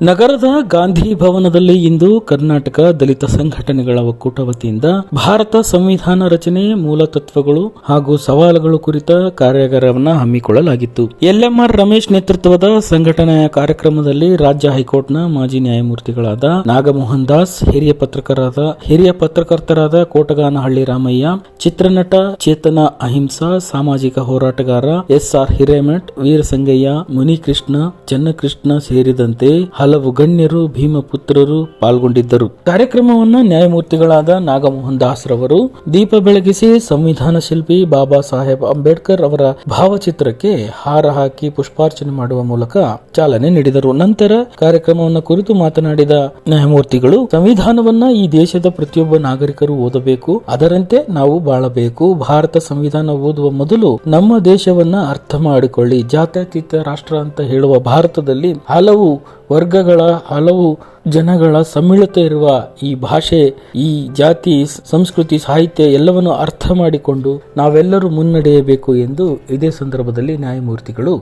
ನಗರದ ಗಾಂಧಿ ಭವನದಲ್ಲಿ ಇಂದು ಕರ್ನಾಟಕ ದಲಿತ ಸಂಘಟನೆಗಳ ಒಕ್ಕೂಟ ವತಿಯಿಂದ ಭಾರತ ಸಂವಿಧಾನ ರಚನೆ ಮೂಲ ತತ್ವಗಳು ಹಾಗೂ ಸವಾಲುಗಳು ಕುರಿತ ಕಾರ್ಯಾಗಾರವನ್ನು ಹಮ್ಮಿಕೊಳ್ಳಲಾಗಿತ್ತು. ಎಲ್ಎಂಆರ್ ರಮೇಶ್ ನೇತೃತ್ವದ ಸಂಘಟನೆಯ ಕಾರ್ಯಕ್ರಮದಲ್ಲಿ ರಾಜ್ಯ ಹೈಕೋರ್ಟ್ನ ಮಾಜಿ ನ್ಯಾಯಮೂರ್ತಿಗಳಾದ ನಾಗಮೋಹನ್ ದಾಸ್, ಹಿರಿಯ ಪತ್ರಕರ್ತರಾದ ಕೋಟಗಾನಹಳ್ಳಿ ರಾಮಯ್ಯ, ಚಿತ್ರನಟ ಚೇತನ ಅಹಿಂಸಾ, ಸಾಮಾಜಿಕ ಹೋರಾಟಗಾರ ಎಸ್ಆರ್ ಹಿರೇಮಠ್, ವೀರಸಂಗಯ್ಯ, ಮುನಿಕೃಷ್ಣ, ಚನ್ನಕೃಷ್ಣ ಸೇರಿದಂತೆ ಹಲವು ಗಣ್ಯರು, ಭೀಮಪುತ್ರರು ಪಾಲ್ಗೊಂಡಿದ್ದರು. ಕಾರ್ಯಕ್ರಮವನ್ನು ನ್ಯಾಯಮೂರ್ತಿಗಳಾದ ನಾಗಮೋಹನ್ ದಾಸ್ ರವರು ದೀಪ ಬೆಳಗಿಸಿ ಸಂವಿಧಾನ ಶಿಲ್ಪಿ ಬಾಬಾ ಸಾಹೇಬ್ ಅಂಬೇಡ್ಕರ್ ಅವರ ಭಾವಚಿತ್ರಕ್ಕೆ ಹಾರ ಹಾಕಿ ಪುಷ್ಪಾರ್ಚನೆ ಮಾಡುವ ಮೂಲಕ ಚಾಲನೆ ನೀಡಿದರು. ನಂತರ ಕಾರ್ಯಕ್ರಮವನ್ನು ಕುರಿತು ಮಾತನಾಡಿದ ನ್ಯಾಯಮೂರ್ತಿಗಳು, ಸಂವಿಧಾನವನ್ನ ಈ ದೇಶದ ಪ್ರತಿಯೊಬ್ಬ ನಾಗರಿಕರು ಓದಬೇಕು, ಅದರಂತೆ ನಾವು ಬಾಳಬೇಕು. ಭಾರತ ಸಂವಿಧಾನ ಓದುವ ಮೊದಲು ನಮ್ಮ ದೇಶವನ್ನ ಅರ್ಥ ಮಾಡಿಕೊಳ್ಳಿ. ಜಾತ್ಯತೀತ ರಾಷ್ಟ್ರ ಅಂತ ಹೇಳುವ ಭಾರತದಲ್ಲಿ ಹಲವು ವರ್ಗಗಳ, ಹಲವು ಜನಗಳ ಸಮ್ಮಿಳಿತ ಇರುವ ಈ ಭಾಷೆ, ಈ ಜಾತಿ, ಸಂಸ್ಕೃತಿ, ಸಾಹಿತ್ಯ ಎಲ್ಲವನ್ನು ಅರ್ಥ ಮಾಡಿಕೊಂಡು ನಾವೆಲ್ಲರೂ ಮುನ್ನಡೆಯಬೇಕು ಎಂದು ಇದೇ ಸಂದರ್ಭದಲ್ಲಿ ನ್ಯಾಯಮೂರ್ತಿಗಳು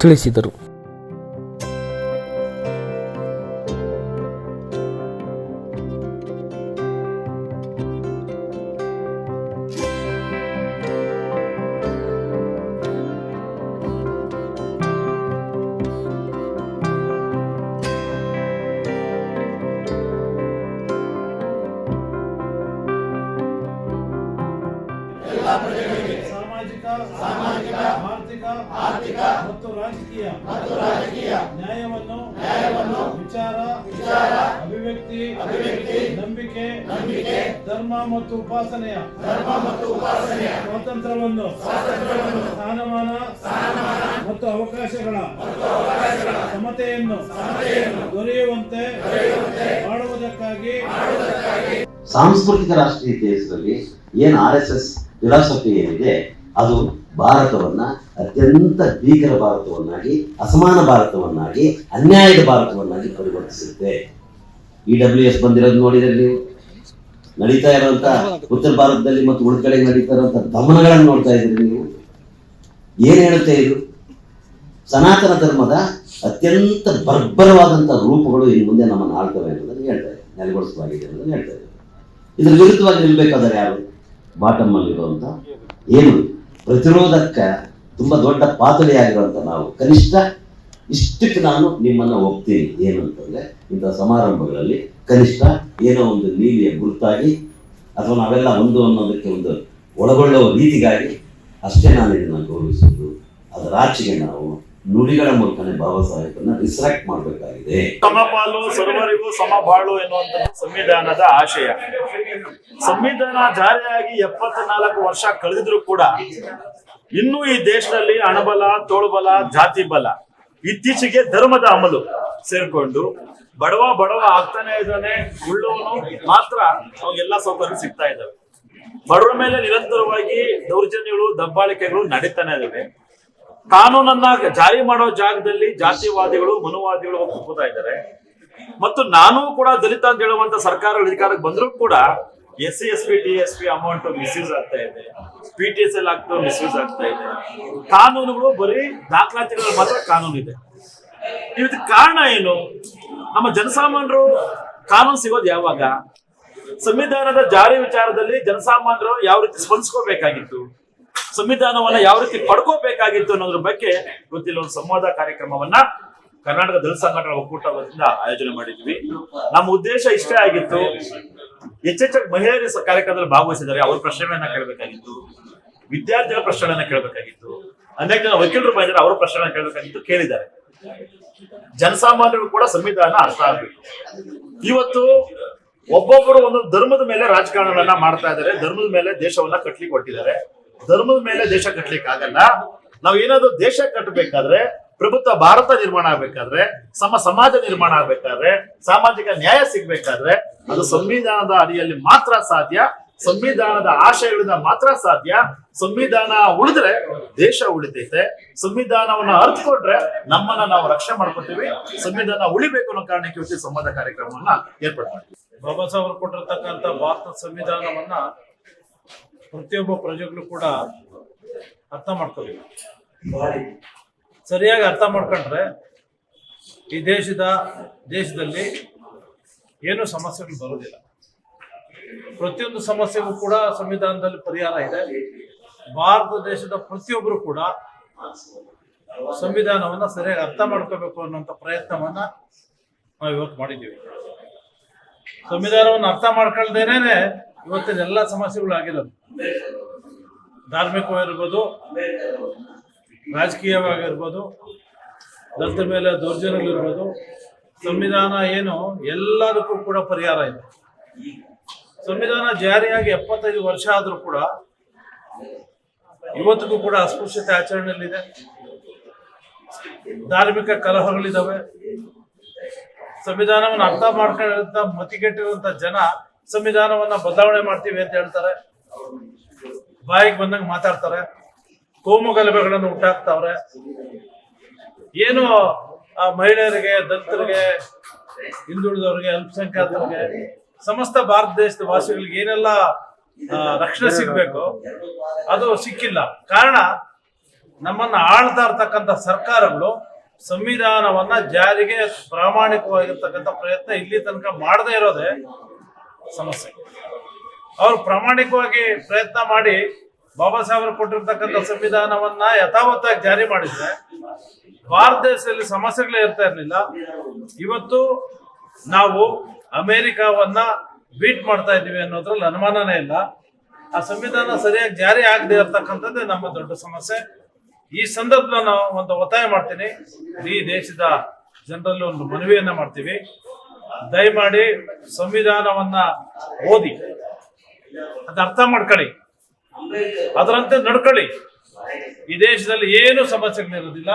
ತಿಳಿಸಿದರು. ಸಾಮಾಜಿಕ ಆರ್ಥಿಕ ಮತ್ತು ರಾಜಕೀಯ ನ್ಯಾಯವನ್ನು ವಿಚಾರ ಅಭಿವ್ಯಕ್ತಿ ನಂಬಿಕೆ ಧರ್ಮ ಮತ್ತು ಉಪಾಸನೆಯ ಸ್ವಾತಂತ್ರ್ಯವನ್ನು ಸ್ಥಾನಮಾನ ಮತ್ತು ಅವಕಾಶಗಳ ಸಮತೆಯನ್ನು ದೊರೆಯುವಂತೆ ಮಾಡುವುದಕ್ಕಾಗಿ ಸಾಂಸ್ಕೃತಿಕ ರಾಷ್ಟ್ರೀಯತೆ ಹೆಸರಲ್ಲಿ ಏನು RSS ಫಿಲಾಸಫಿ ಏನಿದೆ ಅದು ಭಾರತವನ್ನ ಅತ್ಯಂತ ಭೀಕರ ಭಾರತವನ್ನಾಗಿ, ಅಸಮಾನ ಭಾರತವನ್ನಾಗಿ, ಅನ್ಯಾಯದ ಭಾರತವನ್ನಾಗಿ ಪರಿವರ್ತಿಸುತ್ತೆ. EWS ಬಂದಿರೋದು ನೋಡಿದ್ರೆ ನೀವು, ನಡೀತಾ ಇರುವಂತ ಉತ್ತರ ಭಾರತದಲ್ಲಿ ಮತ್ತು ಉಳಿದ ಕಡೆ ನಡೀತಾ ಇರುವಂತ ದಮನಗಳನ್ನು ನೋಡ್ತಾ ಇದ್ರಿ ನೀವು. ಏನ್ ಹೇಳುತ್ತೆ ಇದು? ಸನಾತನ ಧರ್ಮದ ಅತ್ಯಂತ ಬರ್ಬರವಾದಂತಹ ರೂಪಗಳು ಇನ್ನು ಮುಂದೆ ನಮ್ಮನ್ನು ಆಳ್ತವೆ ಅನ್ನೋದನ್ನು ಹೇಳ್ತಾ ಇದೆ, ನೆಲೆಗೊಳಿಸುವಾಗಿದೆ ಅನ್ನೋದನ್ನು ಹೇಳ್ತಾ ಇದೆ. ಇದ್ರ ವಿರುದ್ಧವಾಗಿ ನಿಲ್ಬೇಕಾದ್ರೆ ಯಾರು? ಬಾಟಮ್ ಅಲ್ಲಿರುವಂತ ಏನು ಪ್ರತಿರೋಧಕ್ಕೆ ತುಂಬಾ ದೊಡ್ಡ ಪಾತಳಿಯಾಗಿರುವಂತ ನಾವು ಕನಿಷ್ಠ ಇಷ್ಟಕ್ಕೆ ನಾನು ನಿಮ್ಮನ್ನ ಒಪ್ತೀನಿ. ಏನು ಅಂತಂದ್ರೆ ಇಂಥ ಸಮಾರಂಭಗಳಲ್ಲಿ ಕನಿಷ್ಠ ಏನೋ ಒಂದು ನೀಲಿಯ ಗುರುತಾಗಿ ಅಥವಾ ನಾವೆಲ್ಲ ಒಂದು ಅನ್ನೋದಕ್ಕೆ ಒಂದು ಒಳಗೊಳ್ಳುವ ರೀತಿಗಾಗಿ ಅಷ್ಟೇ ನಾನು ಇದನ್ನ ಗೌರವಿಸುವುದು. ಅದರಾಚೆಗೆ ನಾವು ನುಡಿಗಳ ಮೂಲಕನೇ ಬಾಬಾ ಸಾಹೇಬನ್ನ ರಿಸ್ಟ್ರಾಕ್ಟ್ ಮಾಡಬೇಕಾಗಿದೆ. ಸಮಪಾಲು ಸರ್ವರಿಗೂ ಸಮಬಾಳು ಎನ್ನುವಂಥದ್ದು ಸಂವಿಧಾನದ ಆಶಯ. ಸಂವಿಧಾನ ಜಾರಿಯಾಗಿ 74 ವರ್ಷ ಕಳೆದಿದ್ರು ಕೂಡ ಇನ್ನೂ ಈ ದೇಶದಲ್ಲಿ ಹಣಬಲ, ತೋಳುಬಲ, ಜಾತಿ ಬಲ, ಇತ್ತೀಚೆಗೆ ಧರ್ಮದ ಅಮಲು ಸೇರ್ಕೊಂಡು ಬಡವ ಆಗ್ತಾನೆ ಇದ್ದಾನೆ. ಉಳ್ಳವನು ಮಾತ್ರ ಅವಾಗೆಲ್ಲ ಸೌಕರ್ಯ ಸಿಗ್ತಾ ಇದ್ದಾವೆ. ಬಡವರ ಮೇಲೆ ನಿರಂತರವಾಗಿ ದೌರ್ಜನ್ಯಗಳು, ದಬ್ಬಾಳಿಕೆಗಳು ನಡೀತಾನೆ ಇದಾವೆ. ಕಾನೂನನ್ನ ಜಾರಿ ಮಾಡೋ ಜಾಗದಲ್ಲಿ ಜಾತಿವಾದಿಗಳು, ಮನುವಾದಿಗಳು ಒಪ್ಪುತ್ತಾ ಇದ್ದಾರೆ. ಮತ್ತು ನಾನು ಕೂಡ ದಲಿತ ಅಂತ ಹೇಳುವಂತ ಸರ್ಕಾರ ಅಧಿಕಾರಕ್ಕೆ ಬಂದರೂ ಕೂಡ SC SC TSP amount misuse ಆಗ್ತಾ ಇದೆ, PTSL ಆಗ್ತಾ ಮಿಸ್ಯೂಸ್ ಆಗ್ತಾ ಇದೆ. ಕಾನೂನುಗಳು ಬರೀ ದಾಖಲಾತಿಗಳು ಮಾತ್ರ ಕಾನೂನು ಇದೆ. ಇದಕ್ಕೆ ಕಾರಣ ಏನು? ನಮ್ಮ ಜನಸಾಮಾನ್ಯರು ಕಾನೂನು ಸಿಗೋದು ಯಾವಾಗ? ಸಂವಿಧಾನದ ಜಾರಿ ವಿಚಾರದಲ್ಲಿ ಜನಸಾಮಾನ್ಯರು ಯಾವ ರೀತಿ ಸ್ಪಂದಿಸ್ಕೋಬೇಕಾಗಿತ್ತು, ಸಂವಿಧಾನವನ್ನ ಯಾವ ರೀತಿ ಪಡ್ಕೋಬೇಕಾಗಿತ್ತು ಅನ್ನೋದ್ರ ಬಗ್ಗೆ ಗೊತ್ತಿಲ್ಲ ಒಂದು ಸಂವಾದ ಕಾರ್ಯಕ್ರಮವನ್ನ ಕರ್ನಾಟಕ ದಲಿತ ಸಂಘಟನೆಗಳ ಒಕ್ಕೂಟ ವತಿಯಿಂದ ಆಯೋಜನೆ ಮಾಡಿದ್ವಿ. ನಮ್ಮ ಉದ್ದೇಶ ಇಷ್ಟೇ ಆಗಿತ್ತು, ಹೆಚ್ಚೆಚ್ಚು ಮಹಿಳೆಯರು ಕಾರ್ಯಕ್ರಮದಲ್ಲಿ ಭಾಗವಹಿಸಿದ್ದಾರೆ, ಅವ್ರ ಪ್ರಶ್ನೆಗಳನ್ನ ಕೇಳಬೇಕಾಗಿತ್ತು, ವಿದ್ಯಾರ್ಥಿಗಳ ಪ್ರಶ್ನೆಗಳನ್ನ ಕೇಳಬೇಕಾಗಿತ್ತು, ಅನೇಕ ಜನ ವಕೀಲರು ಬಂದಿದ್ದಾರೆ, ಅವರ ಪ್ರಶ್ನೆಗಳನ್ನ ಕೇಳಬೇಕಾಗಿತ್ತು, ಕೇಳಿದ್ದಾರೆ. ಜನಸಾಮಾನ್ಯರು ಕೂಡ ಸಂವಿಧಾನ ಅರ್ಥ ಆಗ್ಬೇಕು. ಇವತ್ತು ಒಬ್ಬೊಬ್ಬರು ಒಂದೊಂದು ಧರ್ಮದ ಮೇಲೆ ರಾಜಕಾರಣವನ್ನ ಮಾಡ್ತಾ ಇದ್ದಾರೆ, ಧರ್ಮದ ಮೇಲೆ ದೇಶವನ್ನ ಕಟ್ಲಿಕ್ಕೆ ಹೊಟ್ಟಿದ್ದಾರೆ. ಧರ್ಮದ ಮೇಲೆ ದೇಶ ಕಟ್ಲಿಕ್ಕೆ ಆಗಲ್ಲ. ನಾವು ಏನಾದ್ರು ದೇಶ ಕಟ್ಟಬೇಕಾದ್ರೆ, ಪ್ರಭುತ್ವ ಭಾರತ ನಿರ್ಮಾಣ ಆಗ್ಬೇಕಾದ್ರೆ, ಸಮಾಜ ನಿರ್ಮಾಣ ಆಗ್ಬೇಕಾದ್ರೆ, ಸಾಮಾಜಿಕ ನ್ಯಾಯ ಸಿಗ್ಬೇಕಾದ್ರೆ ಅದು ಸಂವಿಧಾನದ ಅಡಿಯಲ್ಲಿ ಮಾತ್ರ ಸಾಧ್ಯ, ಸಂವಿಧಾನದ ಆಶಯಗಳಿಂದ ಮಾತ್ರ ಸಾಧ್ಯ. ಸಂವಿಧಾನ ಉಳಿದ್ರೆ ದೇಶ ಉಳಿತೈತೆ. ಸಂವಿಧಾನವನ್ನ ಅರ್ಥಕೊಂಡ್ರೆ ನಮ್ಮನ್ನ ನಾವು ರಕ್ಷಣೆ ಮಾಡ್ಕೊತೀವಿ. ಸಂವಿಧಾನ ಉಳಿಬೇಕು ಅನ್ನೋ ಕಾರಣಕ್ಕೆ ಇವತ್ತು ಸಂವಾದ ಕಾರ್ಯಕ್ರಮವನ್ನ ಏರ್ಪಾಡು ಮಾಡ್ತೀವಿ. ಬಾಬಾ ಸಾಹೇಬರು ಕೊಟ್ಟಿರ್ತಕ್ಕಂಥ ಭಾರತ ಸಂವಿಧಾನವನ್ನ ಪ್ರತಿಯೊಬ್ಬ ಪ್ರಜೆಗಳು ಕೂಡ ಅರ್ಥ ಮಾಡ್ಕೋಬೇಕು. ಸರಿಯಾಗಿ ಅರ್ಥ ಮಾಡ್ಕೊಂಡ್ರೆ ಈ ದೇಶದಲ್ಲಿ ಏನು ಸಮಸ್ಯೆಗಳು ಬರೋದಿಲ್ಲ. ಪ್ರತಿಯೊಂದು ಸಮಸ್ಯೆಗೂ ಕೂಡ ಸಂವಿಧಾನದಲ್ಲಿ ಪರಿಹಾರ ಇದೆ. ಭಾರತ ದೇಶದ ಪ್ರತಿಯೊಬ್ಬರು ಕೂಡ ಸಂವಿಧಾನವನ್ನ ಸರಿಯಾಗಿ ಅರ್ಥ ಮಾಡ್ಕೋಬೇಕು ಅನ್ನೋಂಥ ಪ್ರಯತ್ನವನ್ನ ನಾವು ಇವತ್ತು ಮಾಡಿದ್ದೀವಿ. ಸಂವಿಧಾನವನ್ನು ಅರ್ಥ ಮಾಡ್ಕೊಳ್ದೇನೆ ಇವತ್ತಿನ ಎಲ್ಲ ಸಮಸ್ಯೆಗಳು ಆಗಿರೋದು. ಧಾರ್ಮಿಕವಾಗಿರ್ಬೋದು, ರಾಜಕೀಯವಾಗಿರ್ಬೋದು, ದಲಿತರ ಮೇಲೆ ದೌರ್ಜನ್ಯಗಳಿರ್ಬೋದು, ಸಂವಿಧಾನ ಏನು ಎಲ್ಲದಕ್ಕೂ ಕೂಡ ಪರಿಹಾರ ಇದೆ. ಸಂವಿಧಾನ ಜಾರಿಯಾಗಿ 75 ವರ್ಷ ಆದರೂ ಕೂಡ ಇವತ್ತಿಗೂ ಕೂಡ ಅಸ್ಪೃಶ್ಯತೆ ಆಚರಣೆಯಲ್ಲಿದೆ, ಧಾರ್ಮಿಕ ಕಲಹಗಳಿದ್ದಾವೆ. ಸಂವಿಧಾನವನ್ನು ಅರ್ಥ ಮಾಡ್ಕೊಂಡಿರುವಂತ ಮತಿಗೆಟ್ಟಿರುವಂತ ಜನ ಸಂವಿಧಾನವನ್ನ ಬದಲಾವಣೆ ಮಾಡ್ತೀವಿ ಅಂತ ಹೇಳ್ತಾರೆ, ಬಾಯಿಗೆ ಬಂದಂಗೆ ಮಾತಾಡ್ತಾರೆ, ಕೋಮು ಗಲಭೆಗಳನ್ನು ಹುಟ್ಟಾಕ್ತಾವ್ರೆ. ಏನು ಆ ಮಹಿಳೆಯರಿಗೆ, ದಲಿತರಿಗೆ, ಹಿಂದುಳಿದವರಿಗೆ, ಅಲ್ಪಸಂಖ್ಯಾತರಿಗೆ, ಸಮಸ್ತ ಭಾರತ ದೇಶದ ವಾಸಿಗಳಿಗೆ ಏನೆಲ್ಲ ರಕ್ಷಣೆ ಸಿಗ್ಬೇಕು ಅದು ಸಿಕ್ಕಿಲ್ಲ. ಕಾರಣ ನಮ್ಮನ್ನ ಆಳ್ತಾ ಇರ್ತಕ್ಕಂಥ ಸರ್ಕಾರಗಳು ಸಂವಿಧಾನವನ್ನ ಜಾರಿಗೆ ಪ್ರಾಮಾಣಿಕವಾಗಿರ್ತಕ್ಕಂಥ ಪ್ರಯತ್ನ ಇಲ್ಲಿ ತನಕ ಮಾಡದೇ ಇರೋದೇ ಸಮಸ್ಯೆ. ಅವರು ಪ್ರಾಮಾಣಿಕವಾಗಿ ಪ್ರಯತ್ನ ಮಾಡಿ ಬಾಬಾ ಸಾಹೇಬರು ಕೊಟ್ಟಿರ್ತಕ್ಕಂಥ ಸಂವಿಧಾನವನ್ನ ಯಥಾವತ್ತಾಗಿ ಜಾರಿ ಮಾಡಿದ್ರೆ ಭಾರತ ದೇಶದಲ್ಲಿ ಸಮಸ್ಯೆಗಳೇ ಇರ್ತಾ ಇರಲಿಲ್ಲ. ಇವತ್ತು ನಾವು ಅಮೆರಿಕವನ್ನ ಬೀಟ್ ಮಾಡ್ತಾ ಇದ್ದೀವಿ ಅನ್ನೋದ್ರಲ್ಲಿ ಅನುಮಾನನೇ ಇಲ್ಲ. ಆ ಸಂವಿಧಾನ ಸರಿಯಾಗಿ ಜಾರಿ ಆಗದೆ ಇರತಕ್ಕಂಥದ್ದೇ ನಮ್ಮ ದೊಡ್ಡ ಸಮಸ್ಯೆ. ಈ ಸಂದರ್ಭದಲ್ಲಿ ನಾವು ಒಂದು ಒತ್ತಾಯ ಮಾಡ್ತೀನಿ, ಈ ದೇಶದ ಜನರಲ್ಲಿ ಒಂದು ಮನವಿಯನ್ನ ಮಾಡ್ತೀವಿ. ದಯಮಾಡಿ ಸಂವಿಧಾನವನ್ನ ಓದಿ ಅದು ಅರ್ಥ ಮಾಡ್ಕೊಳ್ಳಿ, ಅದರಂತೆ ನಡ್ಕೊಳ್ಳಿ. ಈ ದೇಶದಲ್ಲಿ ಏನು ಸಮಸ್ಯೆಗಳಿರೋದಿಲ್ಲ,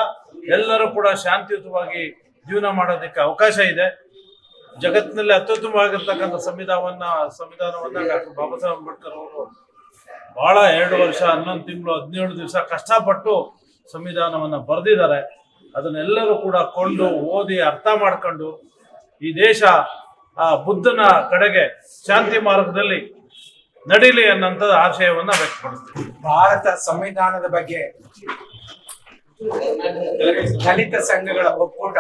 ಎಲ್ಲರೂ ಕೂಡ ಶಾಂತಿಯುತವಾಗಿ ಜೀವನ ಮಾಡೋದಕ್ಕೆ ಅವಕಾಶ ಇದೆ. ಜಗತ್ತಿನಲ್ಲಿ ಅತ್ಯುತ್ತಮವಾಗಿರ್ತಕ್ಕಂಥ ಸಂವಿಧಾನವನ್ನ ಡಾಕ್ಟರ್ ಬಾಬಾ ಸಾಹೇಬ್ ಅಂಬೇಡ್ಕರ್ ಅವರು ಬಹಳ 2 ವರ್ಷ 11 ತಿಂಗಳು 17 ದಿವಸ ಕಷ್ಟಪಟ್ಟು ಸಂವಿಧಾನವನ್ನ ಬರೆದಿದ್ದಾರೆ. ಅದನ್ನೆಲ್ಲರೂ ಕೂಡ ಕೊಂಡು ಓದಿ ಅರ್ಥ ಮಾಡ್ಕೊಂಡು ಈ ದೇಶ ಆ ಬುದ್ಧನ ಕಡೆಗೆ ಶಾಂತಿ ಮಾರ್ಗದಲ್ಲಿ ನಡೀಲಿ ಅನ್ನೋಂಥ ಆಶಯವನ್ನ ವ್ಯಕ್ತಪಡಿಸ್ತೀವಿ. ಭಾರತ ಸಂವಿಧಾನದ ಬಗ್ಗೆ ದಲಿತ ಸಂಘಗಳ ಒಕ್ಕೂಟ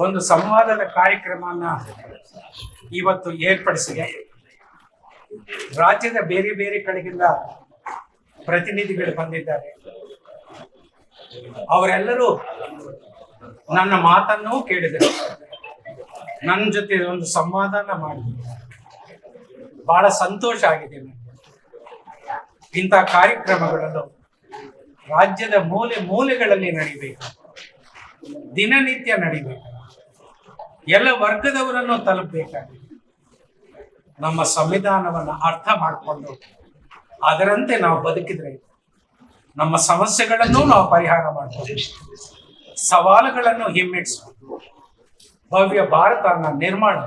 ಒಂದು ಸಂವಾದದ ಕಾರ್ಯಕ್ರಮವನ್ನ ಇವತ್ತು ಏರ್ಪಡಿಸಿದೆ. ರಾಜ್ಯದ ಬೇರೆ ಬೇರೆ ಕಡೆಗಿಂದ ಪ್ರತಿನಿಧಿಗಳು ಬಂದಿದ್ದಾರೆ. ಅವರೆಲ್ಲರೂ ನನ್ನ ಮಾತನ್ನೂ ಕೇಳಿದರು, ನನ್ನ ಜೊತೆ ಒಂದು ಸಂವಾದನ ಮಾಡಿದ್ರು. ಬಹಳ ಸಂತೋಷ ಆಗಿದೆ ನನಗೆ. ಇಂಥ ಕಾರ್ಯಕ್ರಮಗಳನ್ನು ರಾಜ್ಯದ ಮೂಲೆ ಮೂಲೆಗಳಲ್ಲಿ ನಡೀಬೇಕು, ದಿನನಿತ್ಯ ನಡೀಬೇಕು, ಎಲ್ಲ ವರ್ಗದವರನ್ನು ತಲುಪಬೇಕಾಗಿದೆ. ನಮ್ಮ ಸಂವಿಧಾನವನ್ನು ಅರ್ಥ ಮಾಡಿಕೊಂಡು ಅದರಂತೆ ನಾವು ಬದುಕಿದ್ರೆ ನಮ್ಮ ಸಮಸ್ಯೆಗಳನ್ನು ನಾವು ಪರಿಹಾರ ಮಾಡ್ಬೋದು, ಸವಾಲುಗಳನ್ನು ಹಿಮ್ಮೆಟ್ಟಿಸ್ಬೋದು, ಭವ್ಯ ಭಾರತನ ನಿರ್ಮಾಣ